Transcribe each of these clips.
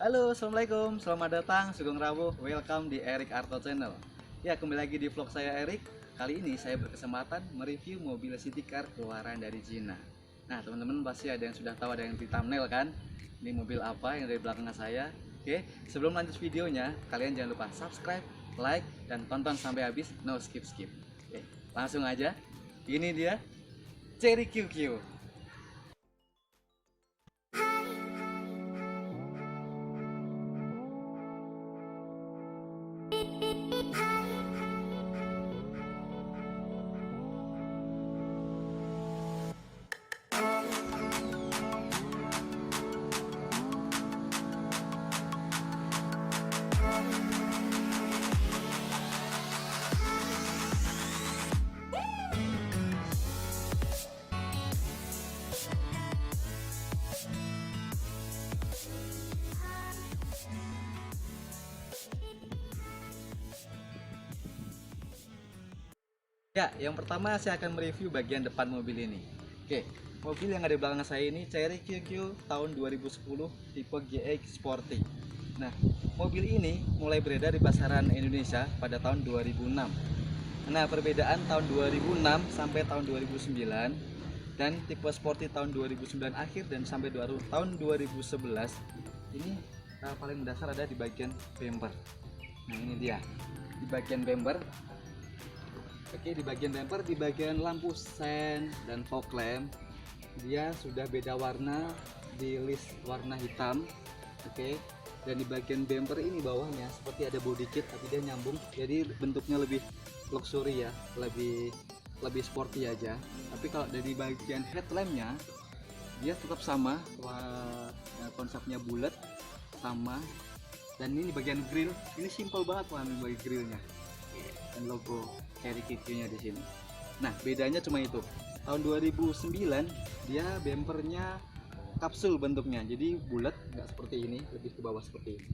Halo, assalamualaikum, selamat datang Sugeng Rawuh, welcome di Erik Arto Channel. Ya, kembali lagi di vlog saya Erik. Kali ini saya berkesempatan mereview mobil city car keluaran dari Cina. Nah, teman-teman pasti ada yang sudah tahu, ada yang di thumbnail kan. Ini mobil apa yang dari belakang saya. Oke, sebelum lanjut videonya, kalian jangan lupa subscribe, like, dan tonton sampai habis, no skip-skip. Oke, langsung aja. Ini dia Chery QQ. Ya, yang pertama saya akan mereview bagian depan mobil ini. Oke, mobil yang ada di belakang saya ini Chery QQ tahun 2010 tipe GX Sporty. Nah, mobil ini mulai beredar di pasaran Indonesia pada tahun 2006. Nah, perbedaan tahun 2006 sampai tahun 2009 dan tipe Sporty tahun 2009 akhir dan sampai tahun 2011 ini paling mendasar ada di bagian bumper. Nah, ini dia di bagian bumper. Oke, di bagian bumper, di bagian lampu sen dan fog lamp dia sudah beda warna, di list warna hitam. Oke, dan di bagian bumper ini bawahnya seperti ada body kit tapi dia nyambung, jadi bentuknya lebih luxury ya, lebih sporty aja. Tapi kalau dari bagian headlampnya dia tetap sama, konsepnya bulat sama. Dan ini bagian grill, ini simple banget warna bagian grillnya dan logo Chery QQ-nya di sini. Nah, bedanya cuma itu. Tahun 2009 dia bumpernya kapsul bentuknya, jadi bulat, nggak seperti ini, lebih ke bawah seperti ini.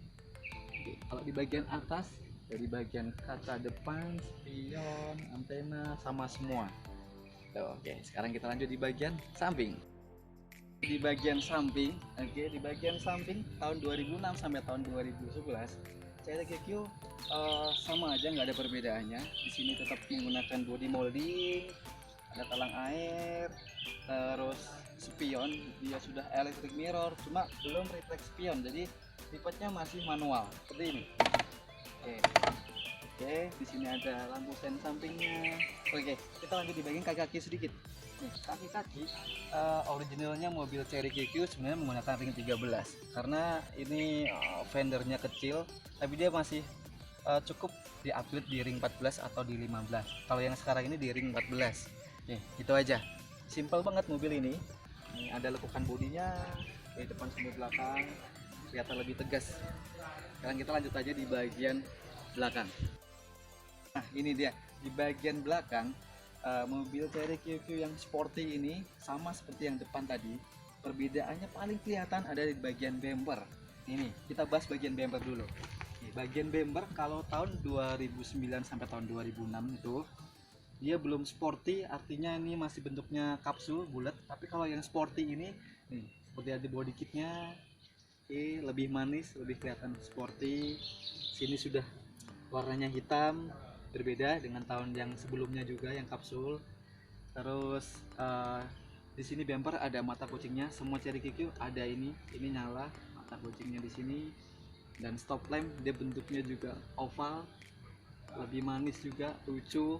Oke, kalau di bagian atas, dari bagian kaca depan, spion, antena sama semua. Oke, sekarang kita lanjut di bagian samping. Di bagian samping, di bagian samping tahun 2006 sampai tahun 2011 Chery QQ sama aja, nggak ada perbedaannya. Di sini tetap menggunakan body molding, ada talang air, terus spion dia sudah electric mirror, cuma belum reflect spion, jadi tipenya masih manual seperti ini. Oke, di sini ada lampu sen sampingnya. Oke, kita lanjut di bagian kaki-kaki sedikit. Nih, kaki-kaki originalnya mobil Chery QQ sebenarnya menggunakan ring 13 karena ini fendernya kecil, tapi dia masih cukup di upgrade di ring 14 atau di 15. Kalau yang sekarang ini di ring 14. Nih, itu aja. Simple banget mobil ini. Ini ada lekukan bodinya, dari depan sampai belakang, kelihatan lebih tegas. Sekarang kita lanjut aja di bagian belakang. Nah, ini dia di bagian belakang. Mobil Chery QQ yang sporty ini sama seperti yang depan tadi. Perbedaannya paling kelihatan ada di bagian bumper. Ini kita bahas bagian bumper dulu. Bagian bumper kalau tahun 2009 sampai tahun 2006 itu dia belum sporty, artinya ini masih bentuknya kapsul bulat. Tapi kalau yang sporty ini nih, seperti ada body kitnya, lebih manis, lebih kelihatan sporty. Sini sudah warnanya hitam, berbeda dengan tahun yang sebelumnya juga yang kapsul. Terus di sini bumper ada mata kucingnya, semua Chery QQ ada ini nyala mata kucingnya di sini. Dan stop lamp dia bentuknya juga oval, lebih manis juga, lucu.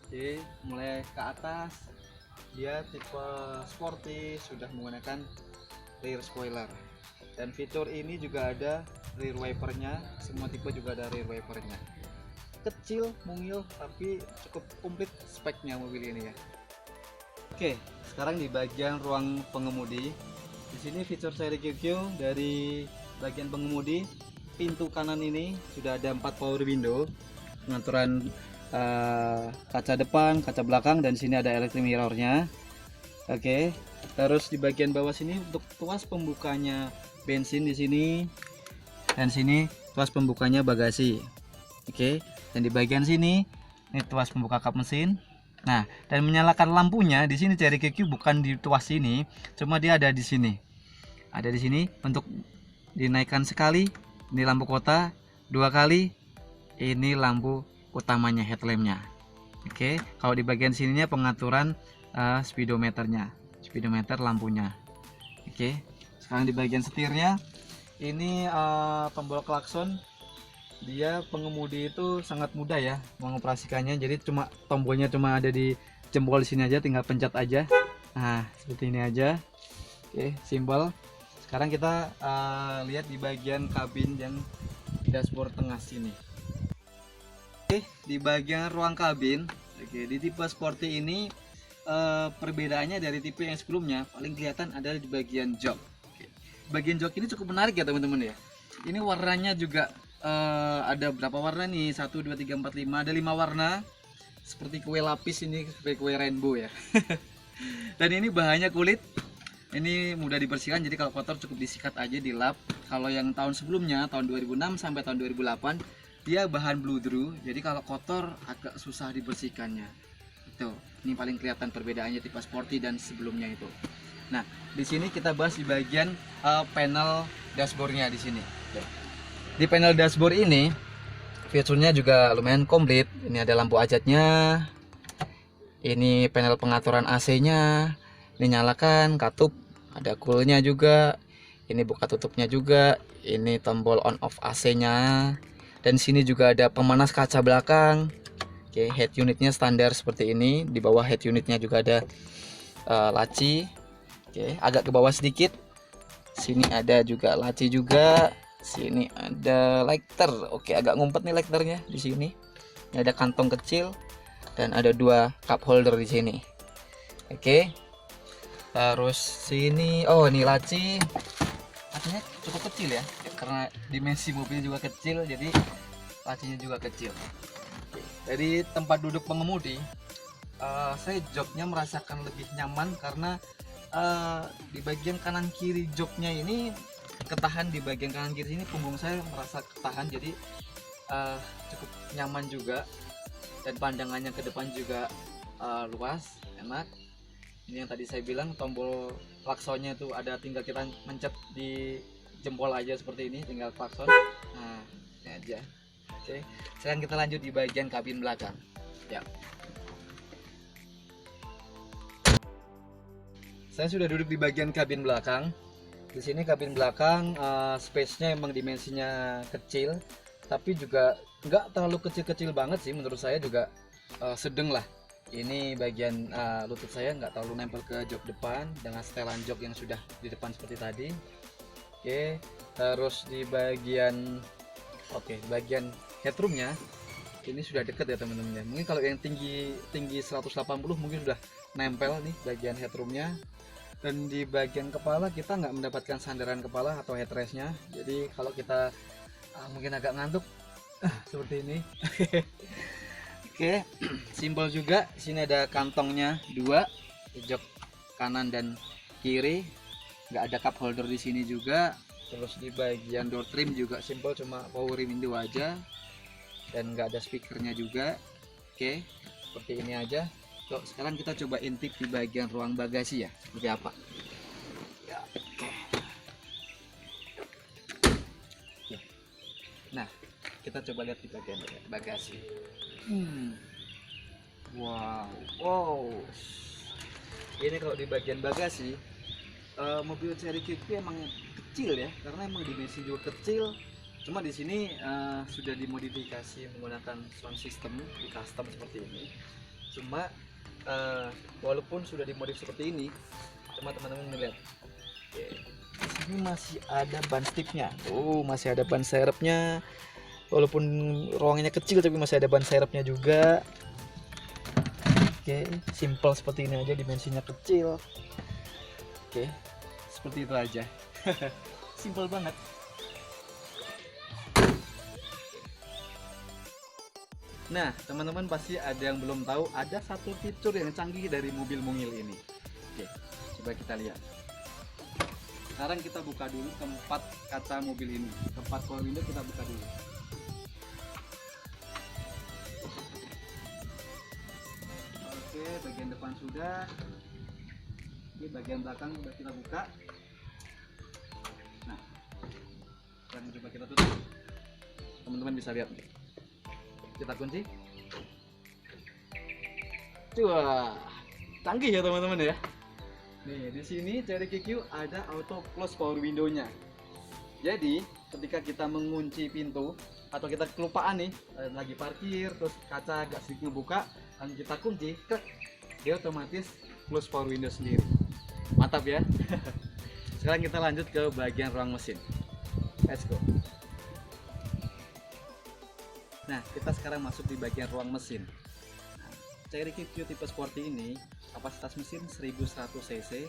Oke, mulai ke atas dia tipe sporty, sudah menggunakan rear spoiler. Dan fitur ini juga ada rear wipernya, semua tipe juga ada rear wipernya. Kecil, mungil, tapi cukup komplit speknya mobil ini ya. Oke, sekarang di bagian ruang pengemudi. Di sini fitur Chery QQ dari bagian pengemudi, pintu kanan ini sudah ada 4 power window, pengaturan kaca depan, kaca belakang, dan sini ada electric mirrornya. Oke, terus di bagian bawah sini untuk tuas pembukanya bensin di sini, dan sini tuas pembukanya bagasi. Oke, dan di bagian sini ini tuas pembuka kap mesin. Nah, dan menyalakan lampunya di sini Chery QQ bukan di tuas sini, cuma dia ada di sini. Ada di sini untuk dinaikkan sekali, ini lampu kota, 2 kali, ini lampu utamanya, headlampnya. Oke, kalau di bagian sininya pengaturan speedometernya, speedometer lampunya. Oke, sekarang di bagian setirnya, ini tombol klakson. Dia pengemudi itu sangat mudah ya mengoperasikannya, jadi tombolnya cuma ada di jempol sini aja, tinggal pencet aja. Nah, seperti ini aja. Oke, simpel. Sekarang kita lihat di bagian kabin dan dashboard tengah sini. Oke, di bagian ruang kabin, oke, di tipe sporty ini perbedaannya dari tipe yang sebelumnya paling kelihatan adalah di bagian jok. Oke. Bagian jok ini cukup menarik ya teman-teman ya. Ini warnanya juga ada berapa warna nih? 1, 2, 3, 4, 5. Ada 5 warna. Seperti kue lapis ini, seperti kue rainbow ya. Dan ini bahannya kulit. Ini mudah dibersihkan, jadi kalau kotor cukup disikat aja, dilap. Kalau yang tahun sebelumnya, tahun 2006 sampai tahun 2008, dia bahan bludru. Jadi kalau kotor agak susah dibersihkannya. Itu. Ini paling kelihatan perbedaannya tipe sporty dan sebelumnya itu. Nah, di sini kita bahas di bagian panel dashboardnya di sini. Di panel dashboard ini fiturnya juga lumayan komplit. Ini ada lampu ajatnya. Ini panel pengaturan AC-nya. Ini nyalakan, katup, ada coolnya juga. Ini buka tutupnya juga. Ini tombol on off AC-nya. Dan sini juga ada pemanas kaca belakang. Oke, head unitnya standar seperti ini. Di bawah head unitnya juga ada laci. Oke, agak ke bawah sedikit. Sini ada juga laci juga. Sini ada lighter. Oke, agak ngumpet nih lighternya di sini. Ini ada kantong kecil dan ada 2 cup holder di sini. Oke. Terus sini, oh ini laci. Lacinya cukup kecil ya, karena dimensi mobilnya juga kecil, jadi lacinya juga kecil. Dari tempat duduk pengemudi, saya joknya merasakan lebih nyaman karena di bagian kanan kiri joknya ini ketahan. Di bagian kanan kiri ini punggung saya merasa ketahan, jadi cukup nyaman juga, dan pandangannya ke depan juga luas, enak. Ini yang tadi saya bilang, tombol klaksonnya itu ada, tinggal kita mencet di jempol aja seperti ini, tinggal klakson. Nah, ini aja. Oke, sekarang kita lanjut di bagian kabin belakang. Ya. Saya sudah duduk di bagian kabin belakang. Di sini kabin belakang space-nya emang dimensinya kecil, tapi juga nggak terlalu kecil-kecil banget sih, menurut saya juga sedang lah. Ini bagian lutut saya nggak terlalu nempel ke jok depan dengan setelan jok yang sudah di depan seperti tadi. Oke, terus di bagian bagian headroomnya ini sudah deket ya teman-teman ya. Mungkin kalau yang tinggi 180 mungkin sudah nempel nih bagian headroomnya. Dan di bagian kepala kita nggak mendapatkan sandaran kepala atau headrestnya. Jadi kalau kita mungkin agak ngantuk seperti ini. Oke, simpel juga. Sini ada kantongnya 2, jok kanan dan kiri. Nggak ada cup holder di sini juga. Terus di bagian door trim juga simpel, cuma power window aja, dan nggak ada speakernya juga. Oke, seperti ini aja. So, sekarang kita coba intip di bagian ruang bagasi ya, seperti apa. Ya, oke. Nah, kita coba lihat di bagian bagasi. Wow. Ini kalau di bagian bagasi, mobil Cherry QQ emang kecil ya, karena emang dimensi juga kecil. Cuma di sini sudah dimodifikasi menggunakan sound system di custom seperti ini. Cuma walaupun sudah dimodif seperti ini, cuma teman-teman lihat, di sini masih ada ban stipnya. Masih ada ban serepnya. Walaupun ruangannya kecil tapi masih ada ban serepnya juga. Oke, simple seperti ini aja, dimensinya kecil. Oke, seperti itu aja. Simple banget. Nah, teman-teman pasti ada yang belum tahu, ada satu fitur yang canggih dari mobil mungil ini. Oke, coba kita lihat. Sekarang kita buka dulu tempat kaca mobil ini. Tempat power window kita buka dulu. Oke, bagian depan sudah. Ini bagian belakang sudah kita buka. Nah, Coba kita tutup, teman-teman bisa lihat nih. Kita kunci. Wah, canggih ya teman-teman ya. Nih di sini Cherry QQ ada auto close power window-nya. Jadi ketika kita mengunci pintu atau kita kelupaan nih, lagi parkir terus kaca agak sedikit buka, dan kita kunci, dia otomatis close power window sendiri. Mantap ya. Sekarang kita lanjut ke bagian ruang mesin. Let's go. Nah, kita sekarang masuk di bagian ruang mesin. Cherry QQ tipe sporty ini kapasitas mesin 1100 cc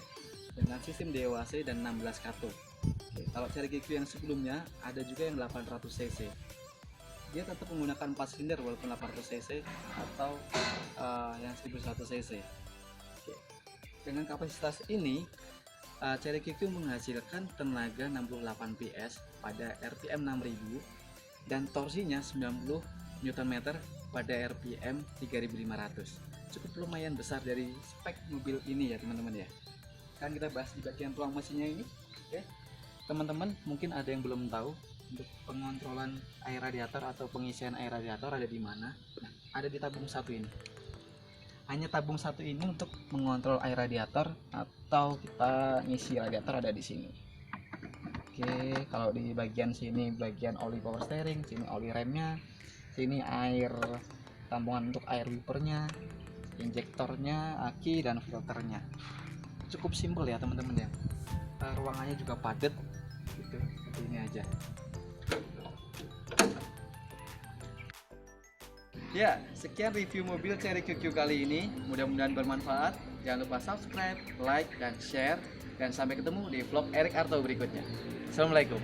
dengan sistem DOAC dan 16 katup. Oke, kalau Cherry QQ yang sebelumnya ada juga yang 800 cc. Dia tetap menggunakan 4 silinder walaupun 800 cc atau yang 1100 cc. Oke. Dengan kapasitas ini Cherry QQ menghasilkan tenaga 68 PS pada RPM 6000 dan torsinya 90 Nm pada RPM 3500. Cukup lumayan besar dari spek mobil ini ya teman-teman ya. Kan kita bahas di bagian ruang mesinnya ini. Oke. Teman-teman mungkin ada yang belum tahu untuk pengontrolan air radiator atau pengisian air radiator ada di mana. Nah, ada di tabung satu ini. Hanya tabung satu ini untuk mengontrol air radiator atau kita ngisi radiator ada di sini. Oke, kalau di bagian sini bagian oli power steering, sini oli remnya, sini air tampungan untuk air wipernya, injektornya, aki dan filternya. Cukup simpel ya teman-teman ya. Ruangannya juga padat gitu, seperti ini aja. Ya, sekian review mobil Cherry QQ kali ini. Mudah-mudahan bermanfaat. Jangan lupa subscribe, like, dan share. Dan sampai ketemu di vlog Erik Arto berikutnya. Assalamualaikum.